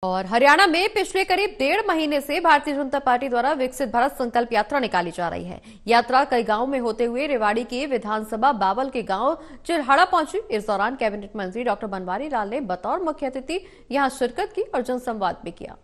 और हरियाणा में पिछले करीब 1.5 महीने से भारतीय जनता पार्टी द्वारा विकसित भारत संकल्प यात्रा निकाली जा रही है। यात्रा कई गांवों में होते हुए रेवाड़ी के विधानसभा बावल के गांव चिरहाड़ा पहुंची। इस दौरान कैबिनेट मंत्री डॉक्टर बनवारी लाल ने बतौर मुख्य अतिथि यहां शिरकत की और जनसंवाद भी किया।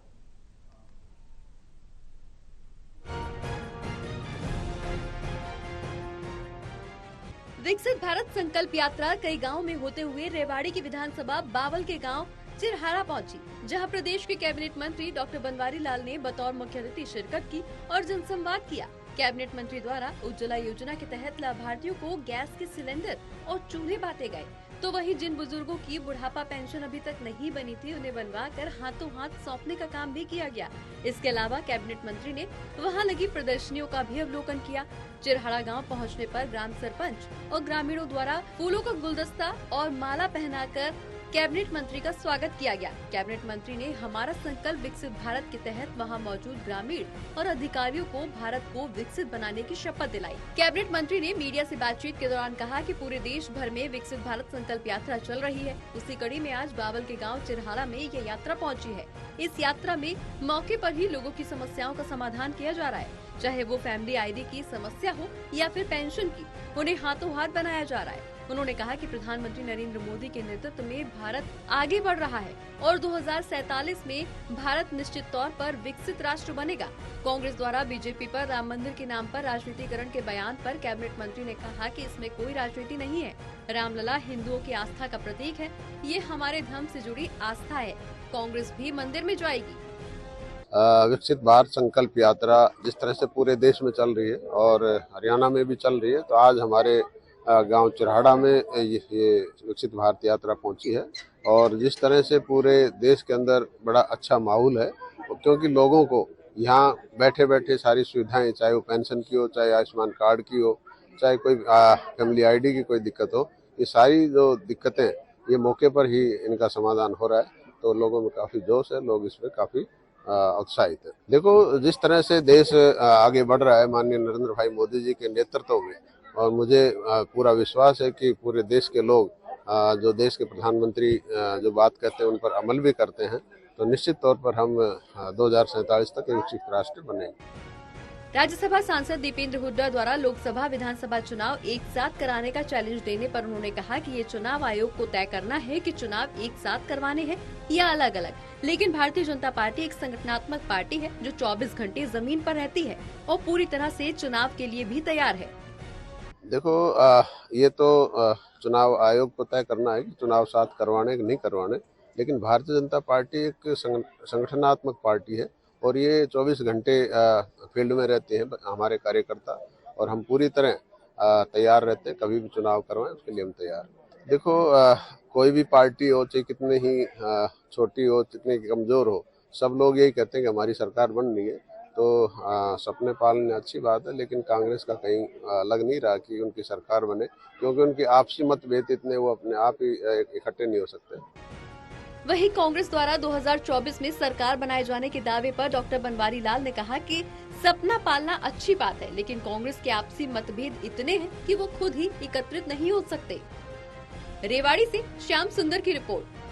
विकसित भारत संकल्प यात्रा कई गांवों में होते हुए रेवाड़ी की विधानसभा बावल के गांव चिरहाड़ा पहुंची, जहां प्रदेश के कैबिनेट मंत्री डॉक्टर बनवारी लाल ने बतौर मुख्य अतिथि शिरकत की और जनसंवाद किया। कैबिनेट मंत्री द्वारा उज्ज्वला योजना के तहत लाभार्थियों को गैस के सिलेंडर और चूल्हे बांटे गए, तो वहीं जिन बुजुर्गों की बुढ़ापा पेंशन अभी तक नहीं बनी थी, उन्हें बनवाकर हाथों हाथ सौंपने का काम भी किया गया। इसके अलावा कैबिनेट मंत्री ने वहां लगी प्रदर्शनियों का भी अवलोकन किया। चिरहाड़ा गांव पहुंचने पर ग्राम सरपंच और ग्रामीणों द्वारा फूलों का गुलदस्ता और माला पहनाकर कैबिनेट मंत्री का स्वागत किया गया। कैबिनेट मंत्री ने हमारा संकल्प विकसित भारत के तहत वहां मौजूद ग्रामीण और अधिकारियों को भारत को विकसित बनाने की शपथ दिलाई। कैबिनेट मंत्री ने मीडिया से बातचीत के दौरान कहा कि पूरे देश भर में विकसित भारत संकल्प यात्रा चल रही है। उसी कड़ी में आज बावल के गांव चिरहाड़ा में यह यात्रा पहुंची है। इस यात्रा में मौके पर ही लोगों की समस्याओं का समाधान किया जा रहा है, चाहे वो फैमिली आईडी की समस्या हो या फिर पेंशन की, उन्हें हाथों हाथ बनाया जा रहा है। उन्होंने कहा कि प्रधानमंत्री नरेंद्र मोदी के नेतृत्व में भारत आगे बढ़ रहा है और 2047 में भारत निश्चित तौर पर विकसित राष्ट्र बनेगा। कांग्रेस द्वारा बीजेपी पर राम मंदिर के नाम पर राजनीतिकरण के बयान पर कैबिनेट मंत्री ने कहा कि इसमें कोई राजनीति नहीं है। रामलला हिंदुओं की आस्था का प्रतीक है, ये हमारे धर्म से जुड़ी आस्था है। कांग्रेस भी मंदिर में जाएगी। विकसित भारत संकल्प यात्रा जिस तरह से पूरे देश में चल रही है और हरियाणा में भी चल रही है, तो आज हमारे गांव चिरहाड़ा में ये विकसित भारत यात्रा पहुंची है। और जिस तरह से पूरे देश के अंदर बड़ा अच्छा माहौल है, क्योंकि लोगों को यहाँ बैठे बैठे सारी सुविधाएं, चाहे वो पेंशन की हो, चाहे आयुष्मान कार्ड की हो, चाहे कोई फैमिली आईडी की कोई दिक्कत हो, ये सारी जो दिक्कतें ये मौके पर ही इनका समाधान हो रहा है। तो लोगों में काफ़ी जोश है, लोग इसमें काफ़ी उत्साहित है। देखो, जिस तरह से देश आगे बढ़ रहा है माननीय नरेंद्र भाई मोदी जी के नेतृत्व में, और मुझे पूरा विश्वास है कि पूरे देश के लोग जो देश के प्रधानमंत्री जो बात कहते हैं उन पर अमल भी करते हैं, तो निश्चित तौर पर हम 2047 तक एक विकसित राष्ट्र बनेंगे। राज्यसभा सांसद दीपेंद्र हुड्डा द्वारा लोकसभा विधानसभा चुनाव एक साथ कराने का चैलेंज देने पर उन्होंने कहा कि ये चुनाव आयोग को तय करना है कि चुनाव एक साथ करवाने हैं या अलग अलग। लेकिन भारतीय जनता पार्टी एक संगठनात्मक पार्टी है जो 24 घंटे जमीन पर रहती है और पूरी तरह से चुनाव के लिए भी तैयार है। देखो, ये तो चुनाव आयोग को तय करना है कि चुनाव साथ करवाने कि नहीं करवाने, लेकिन भारतीय जनता पार्टी एक संगठनात्मक पार्टी है और ये 24 घंटे फील्ड में रहते हैं हमारे कार्यकर्ता, और हम पूरी तरह तैयार रहते हैं। कभी भी चुनाव करवाएं उसके लिए हम तैयार हैं। देखो, कोई भी पार्टी हो, चाहे कितने ही छोटी हो, कितने कमज़ोर हो, सब लोग यही कहते हैं कि हमारी सरकार बन रही है। तो सपने पालने अच्छी बात है, लेकिन कांग्रेस का कहीं लग नहीं रहा कि उनकी सरकार बने, क्योंकि उनकी आपसी मतभेद इतने, वो अपने आप ही इकट्ठे नहीं हो सकते। वहीं कांग्रेस द्वारा 2024 में सरकार बनाए जाने के दावे पर डॉक्टर बनवारी लाल ने कहा कि सपना पालना अच्छी बात है, लेकिन कांग्रेस के आपसी मतभेद इतने हैं कि वो खुद ही एकत्रित नहीं हो सकते। रेवाड़ी से श्याम सुंदर की रिपोर्ट।